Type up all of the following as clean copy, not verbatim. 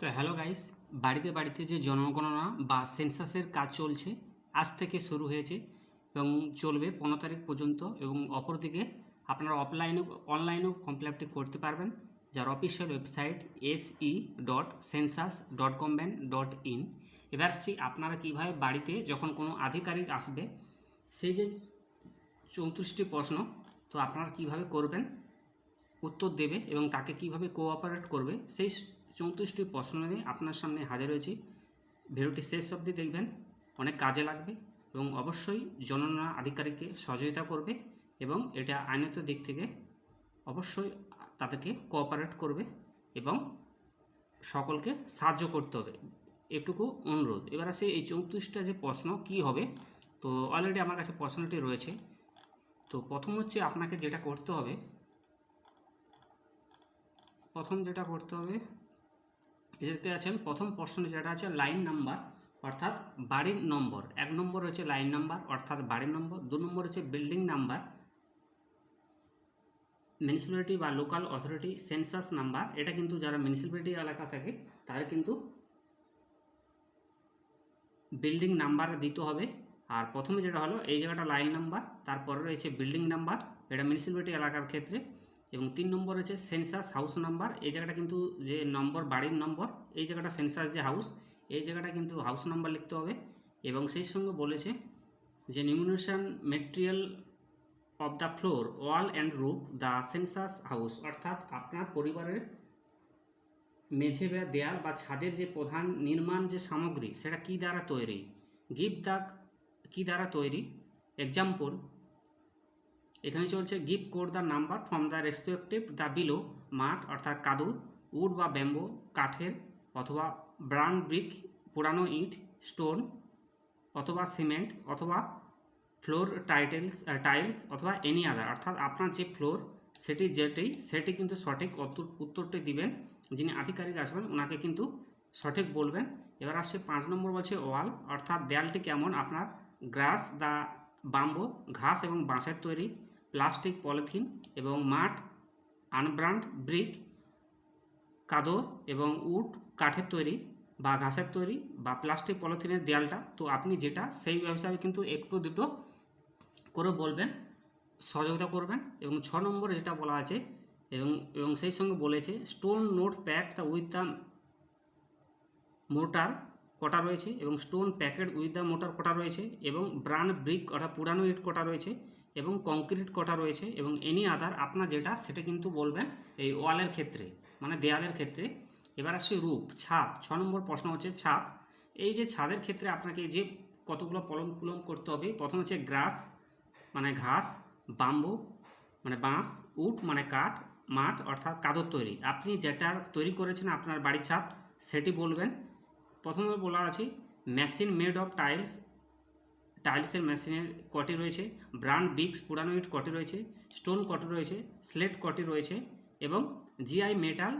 তো hello guys, বাড়িতে বাড়িতে যে জনগণনা বা সেন্সাসের কাজ চলছে আজ থেকে শুরু হয়েছে এবং চলবে 15 তারিখ পর্যন্ত। এবং অপরদিকে আপনারা অনলাইনেও কমপ্লিট করতে পারবেন, যার অফিসিয়াল ওয়েবসাইট se.census.government.in। এবার আসছি আপনারা কীভাবে বাড়িতে যখন কোনো আধিকারিক আসবে, সেই যে 34টি প্রশ্ন, তো আপনারা কীভাবে করবেন, উত্তর দেবে এবং তাকে কিভাবে কোঅপারেট করবে, সেই 34টি প্রশ্ন নিয়ে আপনার সামনে হাজির হয়েছি। ভিডিওটি শেষ অবধি দেখবেন, অনেক কাজে লাগবে এবং অবশ্যই জনগণনা আধিকারিককে সহযোগিতা করবে এবং এটা আইনত দিক থেকে অবশ্যই তাদেরকে কোঅপারেট করবে এবং সকলকে সাহায্য করতে হবে, এটুকু অনুরোধ। এবার আসে এই 34টা যে প্রশ্ন কি হবে, তো অলরেডি আমার কাছে প্রশ্নটি রয়েছে। তো প্রথম হচ্ছে আপনাকে যেটা করতে হবে, দেখতে আছেন প্রথম প্রশ্ন যেটা আছে লাইন নাম্বার অর্থাৎ বাড়ির নম্বর। 1 নম্বর হচ্ছে লাইন নাম্বার অর্থাৎ বাড়ির নম্বর। 2 নম্বর হচ্ছে বিল্ডিং নাম্বার, মিউনিসিপ্যালিটি বা লোকাল অথরিটি সেন্সাস নাম্বার। এটা কিন্তু যারা মিউনিসিপ্যালিটি এলাকা থাকে তাদের কিন্তু বিল্ডিং নাম্বার দিতে হবে। আর প্রথমে যেটা হলো এই জায়গাটা লাইন নাম্বার, তারপরে রয়েছে বিল্ডিং নাম্বার, এটা মিউনিসিপ্যালিটি এলাকার ক্ষেত্রে। এবং 3 নম্বর হচ্ছে সেন্সাস হাউস নাম্বার। এই জায়গাটা কিন্তু যে নম্বর বাড়ির নম্বর, এই জায়গাটা সেন্সাস যে হাউস, এই জায়গাটা কিন্তু হাউস নাম্বার লিখতে হবে। এবং সেই সঙ্গে বলেছে যে নিউমিনেশন material of the floor wall and roof the census house, অর্থাৎ আপনার পরিবারের মেঝে বা দেয়াল বা ছাদের যে প্রধান নির্মাণ যে সামগ্রী সেটা কী দ্বারা তৈরি, গিভ দ্য কী দ্বারা তৈরি। এক্সাম্পল এখানে চলছে give code the number from the respective the below, মাঠ অর্থাৎ কাদু, উড বা ব্যাম্বো কাঠের অথবা ব্রাউন ব্রিক পুরানো ইট, স্টোন অথবা সিমেন্ট অথবা ফ্লোর টাইলস অথবা এনি আদার, অর্থাৎ আপনার যে ফ্লোর সেটি কিন্তু সঠিক উত্তরটি দিবেন। যিনি আধিকারিক আসবেন ওনাকে কিন্তু সঠিক বলবেন। এবার আসছে 5 নম্বর বলছে ওয়াল, অর্থাৎ দেয়ালটি কেমন আপনার, গ্রাস দা বাম্বো ঘাস এবং বাঁশের তৈরি, প্লাস্টিক পলিথিন এবং মাঠ, আনব্রান্ড ব্রিক কাদো এবং উড কাঠের তৈরি বা ঘাসের তৈরি বা প্লাস্টিক পলিথিনের দেয়ালটা। তো আপনি যেটা সেই হিসাবে কিন্তু একটু দুটো করে বলবেন, সহযোগিতা করবেন। এবং 6 নম্বরে যেটা বলা আছে এবং সেই সঙ্গে বলেছে stone not pack the with the mortar কটা রয়েছে এবং stone packed with the mortar কটা রয়েছে এবং ব্রাউন ব্রিক অর্থাৎ পুরানো ইট কটা রয়েছে এবং কংক্রিট কটা রয়েছে এবং এনি আদার আপনার যেটা সেটা কিন্তু বলবেন এই ওয়ালের ক্ষেত্রে, মানে দেয়ালের ক্ষেত্রে। এবার আসছে রূপ, ছাদ। 6 নম্বর প্রশ্ন হচ্ছে ছাদ। এই যে ছাদের ক্ষেত্রে আপনাকে যে কতগুলো পুলম করতে হবে, প্রথম হচ্ছে গ্রাস মানে ঘাস, বাম্বু মানে বাঁশ, উড মানে কাঠ, মাঠ অর্থাৎ কাদর তৈরি। আপনি যেটা তৈরি করেছেন আপনার বাড়ির ছাদ সেটি বলবেন। প্রথমে বলা আছে মেশিন মেড অফ টাইলসের মেশিনের কটি রয়েছে, ব্রাউন ব্রিক্স পুরানো ইট কটি রয়েছে, স্টোন কটি রয়েছে, স্লেট কটি রয়েছে এবং জিআই মেটাল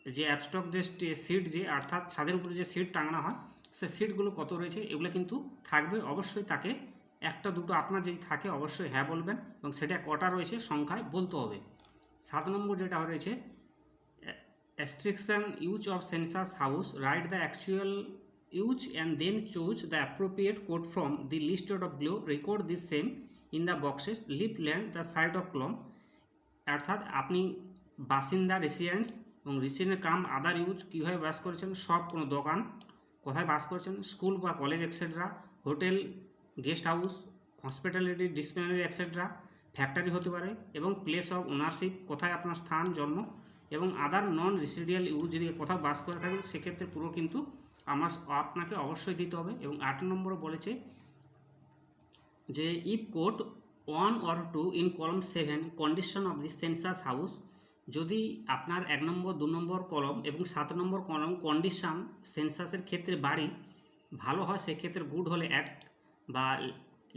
যে অ্যাবস্ট্রাক্ট যে সিট যে অর্থাৎ ছাদের উপরে যে সিট টাঙানো হয় সে সিটগুলো কত রয়েছে, এগুলো কিন্তু থাকবে। অবশ্যই তাকে একটা দুটো আপনার যদি থাকে অবশ্যই হ্যাঁ বলবেন এবং সেটা কটা রয়েছে সংখ্যায় বলতে হবে। 7 নম্বর যেটা রয়েছে restriction use of census house, write the actual use and then choose the appropriate code from the list of below, record the same in the boxes, leave land the side of column। অর্থাৎ আপনি বাসিন্দা residents এবং resident কাম আদার use কীভাবে বাস করেছেন, সব কোনো দোকান কোথায় বাস করেছেন, স্কুল বা college etcetera, hotel, guest house, hospitality, dispensary etcetera, factory হতে পারে এবং প্লেস অফ ওনারশিপ কোথায় আপনার স্থান জন্ম এবং আদার নন রেসিডিয়াল ইউজ যদি কোথাও বাস করে থাকেন সেক্ষেত্রে পুরো কিন্তু আপনাকে অবশ্যই দিতে হবে। এবং 8 নম্বরে বলেছে যে ইফ কোড 1 or 2 ইন কলম 7 condition of the census house, যদি আপনার 1 নম্বর 2 নম্বর কলম এবং 7 নম্বর কলম কন্ডিশন সেন্সাসের ক্ষেত্রে বাড়ি ভালো হয় সেক্ষেত্রে গুড হলে 1 বা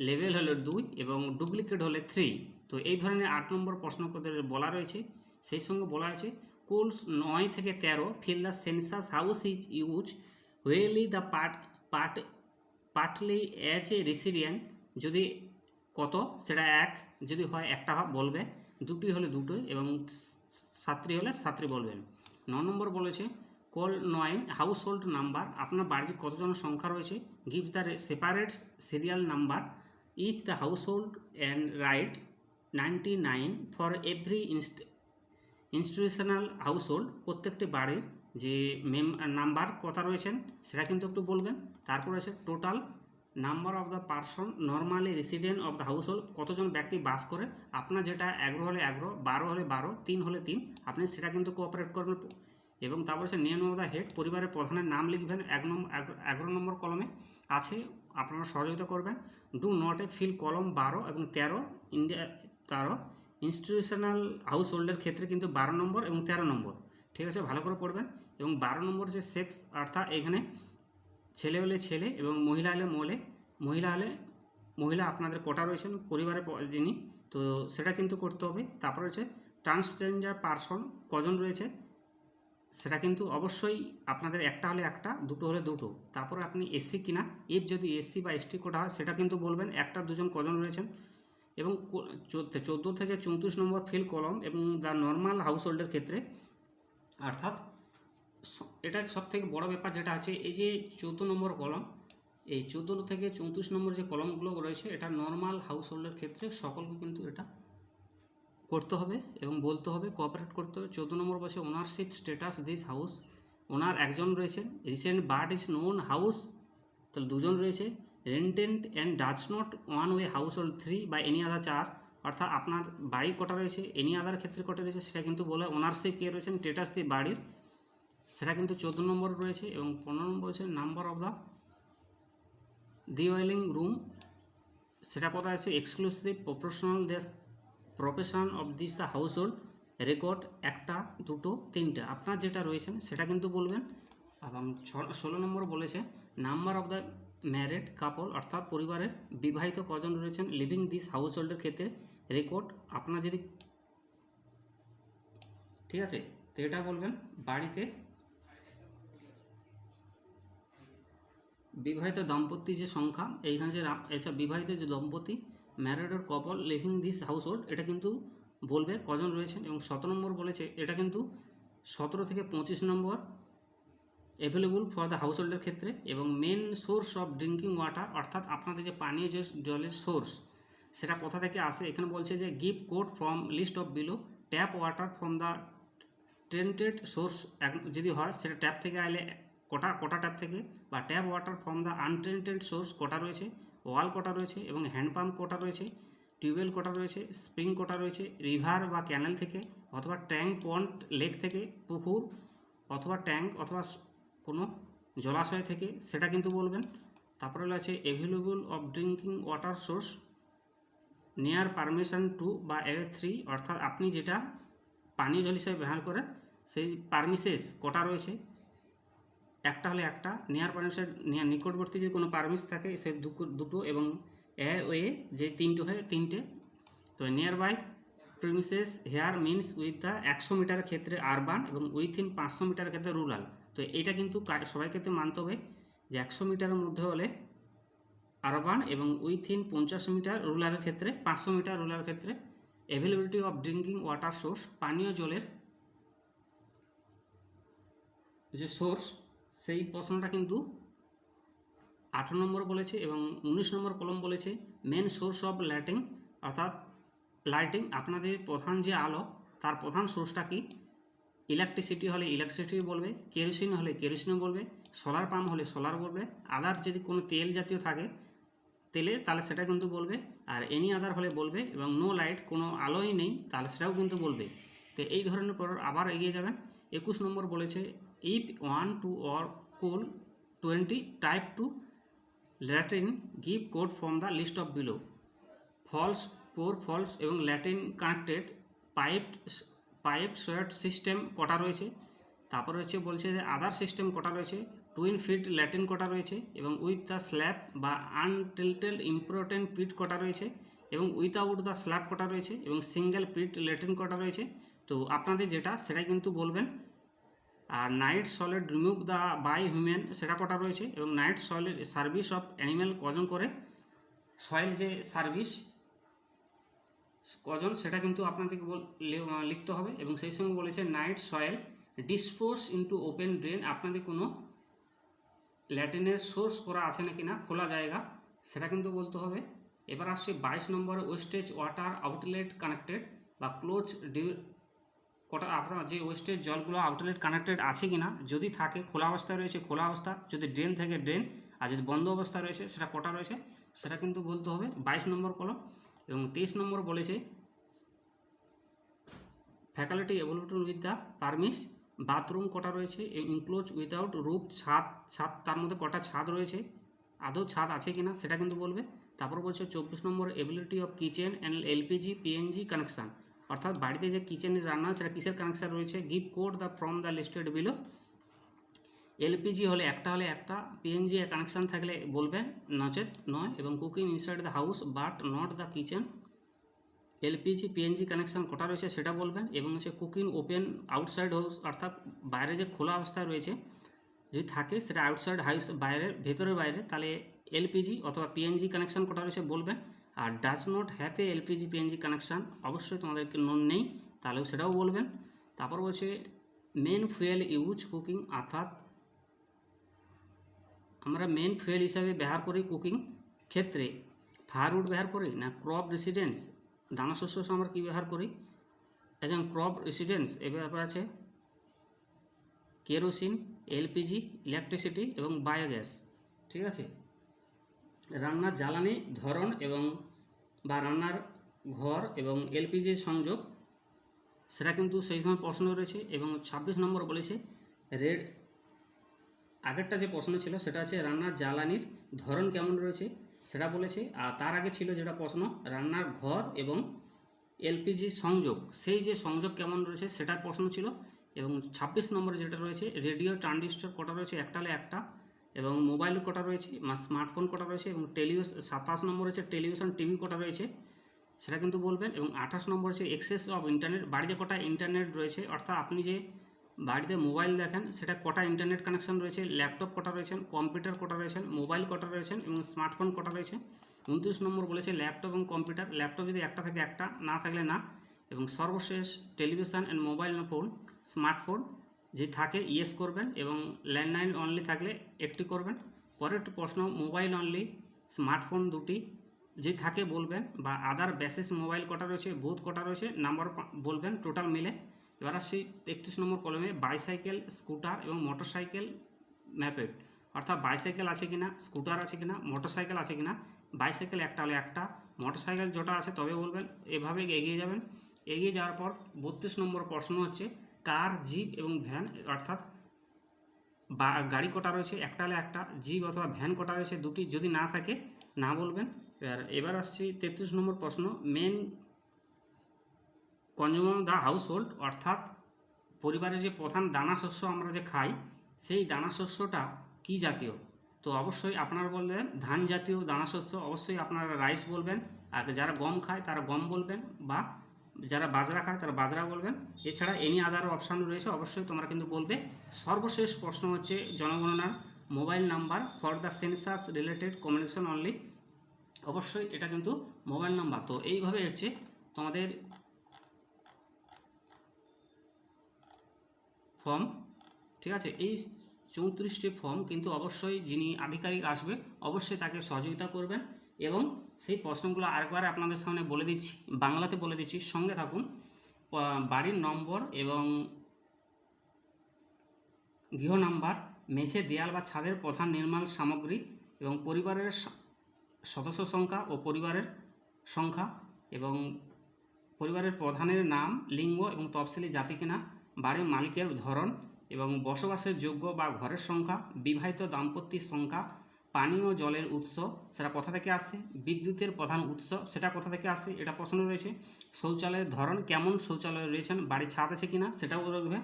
লেভেল হলে 2 এবং ডুপ্লিকেট হলে 3। তো এই ধরনের 8 নম্বর প্রশ্ন বলা রয়েছে। সেই সঙ্গে বলা হয়েছে কোর্স 9 থেকে 13 fill the census house is use wholly the partly as a resident, যদি কত সেটা 1 যদি হয় একটা বলবে, 2টি হলে 2টোই এবং 7টি হলে 7টি বলবেন। 9 নম্বর বলেছে কল 9 হাউস হোল্ড নাম্বার, আপনার বাড়ির কতজন সংখ্যা রয়েছে, give the separate serial number each the household and right 99 for every institutional household, প্রত্যেকটি বাড়ির যে নাম্বার কথা রয়েছেন সেটা কিন্তু একটু বলবেন। তারপর আছে total number of the person normally resident of the house hold, কতজন ব্যক্তি বাস করে, আপনার যেটা 11 হলে 11, 12 হলে 12, 3 হলে 3, আপনি সেটা কিন্তু কোঅপারেট করবেন। এবং তারপর সে নেম অফ দ্য হেড, পরিবারের প্রধানের নাম লিখবেন 11 নম্বর কলমে আছে, আপনারা সহযোগিতা করবেন। ডু নট এ ফিল কলম 12 এবং 13 ইন্ডিয়া 13 ইনস্টিটিউশনাল হাউস হোল্ডের ক্ষেত্রে কিন্তু 12 নম্বর এবং 13 নম্বর, ঠিক আছে, ভালো করে পড়বেন। এবং 12 নম্বর যে সেক্স, অর্থাৎ এখানে ছেলে হলে ছেলে এবং মহিলা হলে মহিলা আপনাদের কটা রয়েছেন পরিবারের যিনি, তো সেটা কিন্তু করতে হবে। তারপর হচ্ছে ট্রান্সজেন্ডার পারসন কজন রয়েছে, সেটা কিন্তু অবশ্যই আপনাদের একটা হলে একটা, দুটো হলে দুটো। তারপর আপনি এসসি কিনা, ইফ যদি এসসি বা এসটি কোটা হয় সেটা কিন্তু বলবেন, একটা দুজন কজন রয়েছেন। এবং 14 থেকে 34 নম্বর ফিল কলম এবং দ্য নর্মাল হাউস হোল্ডের ক্ষেত্রে, অর্থাৎ এটা সব থেকে বড় ব্যাপার যেটা হচ্ছে এই যে 14 নম্বর কলম, এই 14 থেকে 34 নম্বর যে কলমগুলো রয়েছে এটা নর্মাল হাউস হোল্ডের ক্ষেত্রে সকলকে কিন্তু এটা করতে হবে এবং বলতে হবে, কোঅপারেট করতে হবে। 14 নম্বর বলছে ownership status this house, owner একজন রয়েছেন। Recent bird is known house, তাহলে দুজন রয়েছে। Rented and does not one way household 3 বা এনি আদার 4, অর্থাৎ আপনার বাড়ি কটা রয়েছে, এনি আদার ক্ষেত্রে কটা রয়েছে সেটা কিন্তু বলে। ওনারশিপ কে রয়েছেন, স্ট্যাটাস দিয়ে বাড়ির, সেটা কিন্তু 14 নম্বর রয়েছে। এবং 15 নম্বর রয়েছে নাম্বার অফ দ্য ডিওয়েলিং রুম, সেটা করা আছে exclusive profession of this the house hold record, একটা দুটো তিনটা, আপনার যেটা রয়েছেন সেটা কিন্তু বলবেন। এবং 16 নম্বর বলেছে number of the married couple, অর্থাৎ পরিবারের বিবাহিত কজন রয়েছেন লিভিং দিস হাউস হোল্ডের ক্ষেত্রে রেকর্ড, আপনার যদি, ঠিক আছে, তো এটা বলবেন। বাড়িতে বিবাহিত দম্পতি যে সংখ্যা, এইখানে যে এটা বিবাহিত যে দম্পতি married or couple living this house hold, এটা কিন্তু বলবে কজন রয়েছেন। এবং 17 নম্বর বলেছে এটা কিন্তু 17 থেকে 25 নম্বর অ্যাভেলেবল ফর দ্য হাউস হোল্ডের ক্ষেত্রে। এবং main source of drinking water, অর্থাৎ আপনাদের যে পানীয় যে জলের সোর্স সেটা কোথা থেকে আসে, এখানে বলছে যে give code from list of below, tap water from the treated source, যদি হয় সেটা ট্যাপ থেকে আইলে কটা ট্যাপ থেকে, বা tap water from the untreated source কটা রয়েছে, ওয়াল কটা রয়েছে এবং হ্যান্ডপাম্প কটা রয়েছে, টিউবওয়েল কটা রয়েছে, স্প্রিং কটা রয়েছে, রিভার বা ক্যানেল থেকে, অথবা ট্যাঙ্ক পন্ড লেক থেকে, পুকুর অথবা ট্যাঙ্ক অথবা কোনো জলাশয় থেকে, সেটা কিন্তু বলবেন। তারপরে আছে available of drinking water source near permission to বা এভে 3, অর্থাৎ আপনি যেটা পানীয় জল হিসেবে ব্যবহার করে সেই পারমিসেস কটা রয়েছে, একটা হলে একটা, নিয়ার পারমিশন নিকটবর্তী যদি কোনো পারমিস থাকে সে দুটো, এবং ওয়ে যে তিনটে হয় তিনটে। তো nearby premises here means with the 100 মিটারের ক্ষেত্রে আরবান এবং উইথিন 500 মিটারের ক্ষেত্রে রুরাল। তো এটা কিন্তু সবাই ক্ষেত্রে মানতে হবে যে 100 মিটারের মধ্যে হলে আরবান এবং উইথিন 50 মিটার রুরালের ক্ষেত্রে, 500 মিটার রুরালের ক্ষেত্রে। Availability of drinking water source, পানীয় জলের যে সোর্স সেই প্রশ্নটা কিন্তু 18 নম্বর বলেছে। এবং 19 নম্বর কলম বলেছে মেন সোর্স অফ লাইটিং, অর্থাৎ লাইটিং আপনাদের প্রধান যে আলো তার প্রধান সোর্সটা কি, ইলেকট্রিসিটি হলে ইলেকট্রিসিটি বলবে, কেরোসিন হলে কেরোসিনও বলবে, সোলার পাম্প হলে সোলার বলবে, আদার যদি কোনো তেল জাতীয় থাকে তেলে তাহলে সেটা কিন্তু বলবে, আর এনি আদার হলে বলবে। এবং নো লাইট, কোনো আলোই নেই তাহলে সেটাও কিন্তু বলবে। তো এই ধরনের পর আবার এগিয়ে যাবেন। 21 নম্বর বলেছে if 1 2 or cool 20 type to latrine give code from the list of below, flush flush এবং latrine connected piped sewer system কটা রয়েছে। তারপর রয়েছে বলছে যে আদার সিস্টেম কটা রয়েছে, টুইন ফিট ল্যাটিন কটা রয়েছে, এবং উইথ দ্য স্ল্যাব বা আনটিল্টেড ইম্পর্টেন্ট পিট কটা রয়েছে, এবং উইথাউট দ্য স্ল্যাব কটা রয়েছে, এবং সিঙ্গেল পিট ল্যাটিন কটা রয়েছে। তো আপনাদের যেটা সেটাই কিন্তু বলবেন। আর night soil removed the by human সেটা কটা রয়েছে, এবং night soil service of animal কজন করে, সয়েল যে সার্ভিস কজন সেটা কিন্তু আপনাদেরকে লিখতে হবে। এবং সেই সঙ্গে বলেছে night soil dispose into open drain, আপনাদের কোনো ল্যাট্রিনের সোর্স করা আছে নাকি না, খোলা জায়গা, সেটা কিন্তু বলতে হবে। এবার আসছে 22 নম্বরে ওয়েস্টেজ ওয়াটার আউটলেট কানেক্টেড বা ক্লোজ কটা আপনার যে ওয়েস্টেজ জলগুলো আউটলেট কানেক্টেড আছে কিনা, যদি থাকে খোলা অবস্থায় রয়েছে খোলা অবস্থা, যদি ড্রেন থেকে ড্রেন, আর যদি বন্ধ অবস্থায় রয়েছে সেটা কটা রয়েছে সেটা কিন্তু বলতে হবে 22 নম্বর কলম। এবং 23 নম্বর বলেছে facility available with the premises, bathroom কটা রয়েছে, ইনক্লোজ উইদাউট রুফ, ছাদ, তার মধ্যে কটা ছাদ রয়েছে, আদৌ ছাদ আছে কিনা সেটা কিন্তু বলবে। তারপর বলছে 24 নম্বর ability of kitchen and LPG PNG connection, অর্থাৎ বাড়িতে যে কিচেনের রান্না সেটা কিসের কানেকশান রয়েছে, give code the from the listed below. LPG হলে একটা, পিএনজি কানেকশান থাকলে বলবেন, নচেত নয়। এবং cooking inside the house but not the kitchen, LPG PNG connection কটা রয়েছে সেটা বলবেন। এবং হচ্ছে কুকিং ওপেন আউটসাইড হাউস, অর্থাৎ বাইরে যে খোলা অবস্থায় রয়েছে যদি থাকে সেটা আউটসাইড হাউস, বাইরের ভেতরের বাইরে, তাহলে এলপিজি অথবা পিএনজি কানেকশান কটা রয়েছে বলবেন। আর does not have a LPG PNG connection, অবশ্যই তোমাদেরকে নেই, তাহলেও সেটাও বলবেন। তারপর বলছে মেন ফুয়েল ইউজ কুকিং, অর্থাৎ আমরা মেন ফুয়েল হিসাবে ব্যবহার করি কুকিং ক্ষেত্রে ফায়ারউড ব্যবহার করি না ক্রপ রেসিডেন্স, দানা শস্য আমরা কী ব্যবহার করি, এবং ক্রপ রেসিডেন্স এ ব্যাপার আছে কেরোসিন, এলপিজি, ইলেকট্রিসিটি এবং বায়োগ্যাস। ঠিক আছে, রান্নার জ্বালানি ধরন এবং বা রান্নার ঘর এবং এলপিজির সংযোগ, সেটা কিন্তু সেই সময় প্রশ্ন রয়েছে। এবং 26 নম্বর বলেছে রেড, আগেরটা যে প্রশ্ন ছিল সেটা আছে রান্নার জ্বালানির ধরন কেমন রয়েছে সেটা বলেছে, আর তার আগে ছিল যেটা প্রশ্ন রান্নার ঘর এবং এলপিজি সংযোগ, সেই যে সংযোগ কেমন রয়েছে সেটার প্রশ্ন ছিল। এবং 26 নম্বরে যেটা রয়েছে রেডিও ট্রানজিস্টর কটা রয়েছে, একটা, এবং মোবাইল কটা রয়েছে, স্মার্টফোন কটা রয়েছে, এবং 27 নম্বর রয়েছে টেলিভিশন টিভি কটা রয়েছে সেটা কিন্তু বলবেন। এবং 28 নম্বর হচ্ছে এক্সেস অফ ইন্টারনেট, বাড়িতে কটা ইন্টারনেট রয়েছে, অর্থাৎ আপনি যে বাড়িতে মোবাইল দেখেন সেটা কটা ইন্টারনেট কানেকশন রয়েছে, ল্যাপটপ কটা রয়েছেন, কম্পিউটার কটা রয়েছেন, মোবাইল কটা রয়েছেন এবং স্মার্টফোন কটা রয়েছে। 29 নম্বর বলেছে ল্যাপটপ এবং কম্পিউটার, ল্যাপটপ যদি একটা থাকে একটা, না থাকলে না। এবং সর্বশেষ television and mobile phone, smartphone যদি থাকে ইয়েস করবেন, এবং ল্যান্ডলাইন অনলি থাকলে একটি করবেন। পরের প্রশ্ন মোবাইল অনলি, স্মার্টফোন দুটি যদি থাকে বলবেন, বা আদার বেসিস মোবাইল কটা রয়েছে, বুথ কটা রয়েছে, নাম্বার বলবেন টোটাল মিলে। এবার আসছি 31 নম্বর কলমে বাইসাইকেল, স্কুটার এবং মোটরসাইকেল ম্যাপেড, অর্থাৎ বাইসাইকেল আছে কিনা, স্কুটার আছে কিনা, মোটরসাইকেল আছে কিনা। বাইসাইকেল একটা হলে একটা, মোটরসাইকেল যেটা আছে তবে বলবেন, এভাবে এগিয়ে যাবেন। এগিয়ে যাওয়ার পর 32 নম্বর প্রশ্ন হচ্ছে কার, জিপ এবং ভ্যান, অর্থাৎ গাড়ি কটা রয়েছে, একটা হলে একটা, জিপ অথবা ভ্যান কটা রয়েছে দুটি, যদি না থাকে না বলবেন। এবার আসছি 33 নম্বর প্রশ্ন main consumer the household, অর্থাৎ পরিবারের যে প্রধান দানা শস্য আমরা যে খাই সেই দানা শস্যটা কী জাতীয়, তো অবশ্যই আপনারা বলবেন ধান জাতীয় দানা শস্য, অবশ্যই আপনারা রাইস বলবেন। আর যারা গম খায় তারা গম বলবেন, বা যারা বাজরা খায় তারা বাজরা বলবেন। এছাড়া এনি আদার অপশান রয়েছে, অবশ্যই তোমরা কিন্তু বলবে। সর্বশেষ প্রশ্ন হচ্ছে জনগণনার mobile number for the census related communication only, অবশ্যই এটা কিন্তু মোবাইল নাম্বার। তো এইভাবে হচ্ছে তোমাদের ফর্ম, ঠিক আছে। এই 34টি ফর্ম কিন্তু অবশ্যই যিনি আধিকারিক আসবে অবশ্যই তাকে সহযোগিতা করবেন। এবং সেই প্রশ্নগুলো আরেকবার আপনাদের সামনে বলে দিচ্ছি, বাংলাতে বলে দিচ্ছি, সঙ্গে থাকুন। বাড়ির নম্বর এবং গৃহ নাম্বার, মেঝে, দেয়াল বা ছাদের প্রধান নির্মাণ সামগ্রী, এবং পরিবারের সদস্য সংখ্যা ও পরিবারের সংখ্যা, এবং পরিবারের প্রধানের নাম, লিঙ্গ এবং তফসিলি জাতি কিনা, বাড়ির মালিকের ধরন এবং বসবাসের যোগ্য বা ঘরের সংখ্যা, বিবাহিত দাম্পত্যের সংখ্যা, পানীয় জলের উৎস সেটা কোথা থেকে আসে, বিদ্যুতের প্রধান উৎস সেটা কোথা থেকে আসে এটা প্রশ্ন রয়েছে। শৌচালয়ের ধরন, কেমন শৌচালয় রয়েছেন, বাড়ির ছাদ আছে কিনা সেটাও রয়েছে,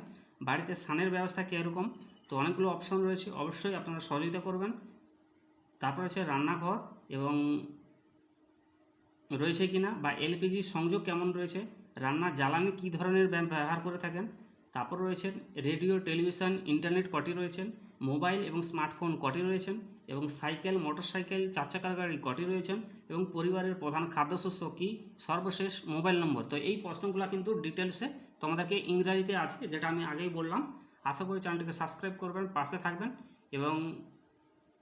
বাড়িতে স্নানের ব্যবস্থা কীরকম। তো অনেকগুলো অপশন রয়েছে, অবশ্যই আপনারা সহযোগিতা করবেন। তারপর হচ্ছে রান্নাঘর এবং রয়েছে কিনা, বা এলপিজি সংযোগ কেমন রয়েছে, রান্নার জ্বালানি কী ধরনের ব্যবহার করে থাকেন। তারপর রয়েছেন রেডিও, টেলিভিশন, ইন্টারনেট কটি রয়েছেন, মোবাইল এবং স্মার্টফোন কটি রয়েছেন, এবং সাইকেল, মোটরসাইকেল, চার চাকার গাড়ি কটি রয়েছেন, এবং পরিবারের প্রধান খাদ্যশস্য কী, সর্বশেষ মোবাইল নম্বর। তো এই প্রশ্নগুলো কিন্তু ডিটেলসে তোমাদেরকে ইংরাজিতে আছে, যেটা আমি আগেই বললাম। আশা করি চ্যানেলটিকে সাবস্ক্রাইব করবেন, পাশে থাকবেন এবং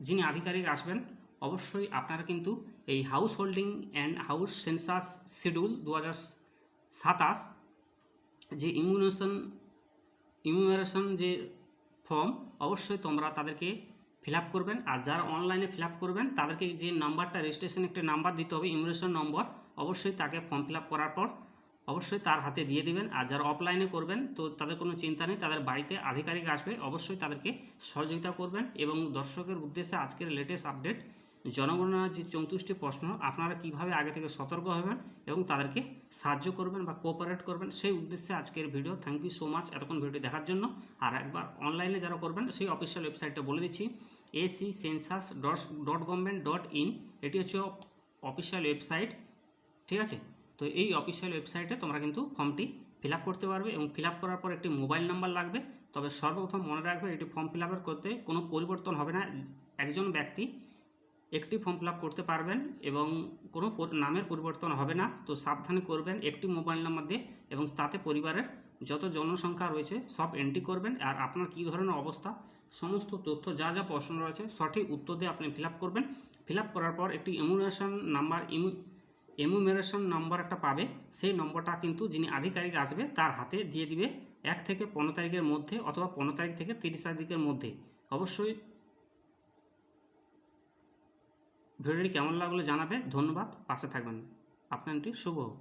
যিনি আধিকারিক আসবেন অবশ্যই আপনারা কিন্তু এই house holding and house census schedule 2027 যে ইমিউনারেশন যে ফর্ম অবশ্যই তোমরা তাদেরকে ফিল আপ করবেন। আর যারা অনলাইনে ফিল আপ করবেন তাদেরকে যে নাম্বারটা রেজিস্ট্রেশন একটা নাম্বার দিতে হবে ইমিউনেশন নম্বর, অবশ্যই তাকে ফর্ম ফিল আপ করার পর অবশ্যই তার হাতে দিয়ে দিবেন। আর যারা অফলাইনে করবেন তো তাদের কোনো চিন্তা নেই, তাদের বাড়িতে আধিকারিক আসবে, অবশ্যই তাদেরকে সহযোগিতা করবেন। এবং দর্শকের উদ্দেশ্যে আজকের লেটেস্ট আপডেট জনগণনার যে 34টি প্রশ্ন আপনারা কিভাবে আগে থেকে সতর্ক হবেন এবং তাদেরকে সাহায্য করবেন বা কোঅপারেট করবেন, সেই উদ্দেশ্যে আজকের video. Thank you so much এতক্ষণ ভিডিও দেখার জন্য। আর একবার অনলাইনে যারা করবেন সেই অফিসিয়াল ওয়েবসাইটটা বলে দিচ্ছি, accensus.government.in, এটি হচ্ছে অফিসিয়াল ওয়েবসাইট, ঠিক আছে। তো এই অফিসিয়াল ওয়েবসাইটে তোমরা কিন্তু ফর্মটি ফিল আপ করতে পারবে এবং ফিল আপ করার পর একটি মোবাইল নাম্বার লাগবে। তবে সর্বপ্রথম মনে রাখবে এটি ফর্ম ফিল আপের করতে কোনো পরিবর্তন হবে না, একজন ব্যক্তি একটি ফর্ম ফিল আপ করতে পারবেন এবং কোনো নামের পরিবর্তন হবে না। তো সাবধানে করবেন, একটি মোবাইল নাম্বার দিয়ে এবং তাতে পরিবারের যত জনসংখ্যা রয়েছে সব এন্ট্রি করবেন। আর আপনার কী ধরনের অবস্থা সমস্ত তথ্য যা যা প্রশ্ন রয়েছে সঠিক উত্তর দিয়ে আপনি ফিল আপ করবেন। ফিল আপ করার পর একটি এনুমেরেশন নাম্বার একটা পাবে, সেই নম্বরটা কিন্তু যিনি আধিকারিক আসবে তার হাতে দিয়ে দিবে 1 থেকে 15 তারিখের মধ্যে অথবা 15 তারিখ থেকে 30 তারিখের মধ্যে। অবশ্যই ভিডিওটি কেমন লাগলো জানাবে। ধন্যবাদ, পাশে থাকবেন। আপনার শুভ হোক।